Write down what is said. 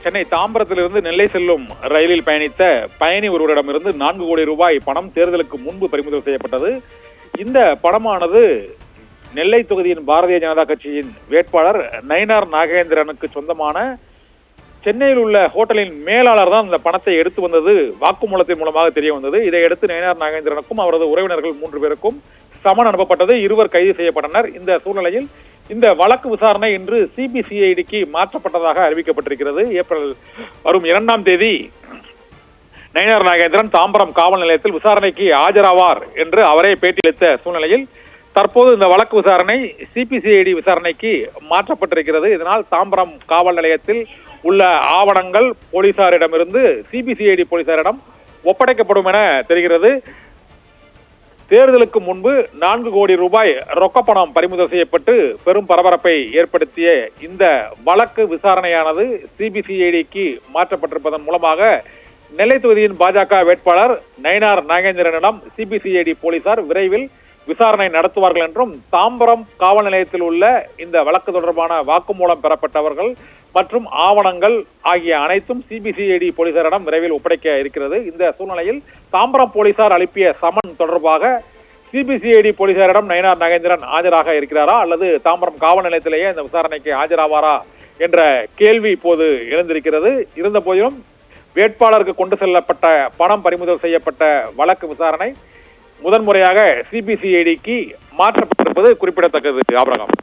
சென்னை தாம்பரத்திலிருந்து நெல்லை செல்லும் ரயிலில் பயணித்த பயணி ஒருவரிடமிருந்து 4 கோடி ரூபாய் பணம் தேர்தலுக்கு முன்பு பறிமுதல் செய்யப்பட்டது. இந்த பணமானது நெல்லை தொகுதியின் பாரதிய ஜனதா கட்சியின் வேட்பாளர் நயினார் நாகேந்திரனுக்கு சொந்தமான சென்னையில் உள்ள ஹோட்டலின் மேலாளர் தான் இந்த பணத்தை எடுத்து வந்தது வாக்குமூலத்தின் மூலமாக தெரிய வந்தது. இதையடுத்து நயினார் நாகேந்திரனுக்கும் அவரது உறவினர்கள் 3 பேருக்கும் சமன் அனுப்பப்பட்டது. இருவர் கைது செய்யப்பட்டனர். இந்த சூழ்நிலையில் இந்த வழக்கு விசாரணை இன்று சிபிசிஐடிக்கு மாற்றப்பட்டதாக அறிவிக்கப்பட்டிருக்கிறது. ஏப்ரல் வரும் 2ஆம் தேதி நயினார் நாகேந்திரன் தாம்பரம் காவல் நிலையத்தில் விசாரணைக்கு ஆஜராவார் என்று அவரே பேட்டியளித்த சூழ்நிலையில் தற்போது இந்த வழக்கு விசாரணை சிபிசிஐடி விசாரணைக்கு மாற்றப்பட்டிருக்கிறது. இதனால் தாம்பரம் காவல் நிலையத்தில் உள்ள ஆவணங்கள் போலீசாரிடமிருந்து சிபிசிஐடி போலீசாரிடம் ஒப்படைக்கப்படும் என தெரிகிறது. தேர்தலுக்கு முன்பு 4 கோடி ரூபாய் ரொக்கப்பணம் பறிமுதல் செய்யப்பட்டு பெரும் பரபரப்பை ஏற்படுத்திய இந்த வழக்கு விசாரணையானது சிபிசிஐடிக்கு மாற்றப்பட்டிருப்பதன் மூலமாக நெல்லை தொகுதியின் பாஜக வேட்பாளர் நயினார் நாகேந்திரனிடம் சிபிசிஐடி போலீசார் விரைவில் விசாரணை நடத்துவார்கள் என்றும் தாம்பரம் காவல் நிலையத்தில் உள்ள இந்த வழக்கு தொடர்பான வாக்குமூலம் பெறப்பட்டவர்கள் மற்றும் ஆவணங்கள் ஆகிய அனைத்தும் சிபிசிஐடி போலீசாரிடம் விரைவில் ஒப்படைக்க இருக்கிறது. இந்த சூழ்நிலையில் தாம்பரம் போலீசார் அனுப்பிய சமன் தொடர்பாக சிபிசிஐடி போலீசாரிடம் நயினார் நாகேந்திரன் ஆஜராக இருக்கிறாரா அல்லது தாம்பரம் காவல் நிலையத்திலேயே இந்த விசாரணைக்கு ஆஜராவாரா என்ற கேள்வி இப்போது எழுந்திருக்கிறது. இருந்த போதிலும் வேட்பாளருக்கு கொண்டு செல்லப்பட்ட பணம் பறிமுதல் செய்யப்பட்ட வழக்கு விசாரணை முதன்முறையாக சிபிசிஐடிக்கு மாற்றப்பட்டிருப்பது குறிப்பிடத்தக்கது. ஆபிரகாம்.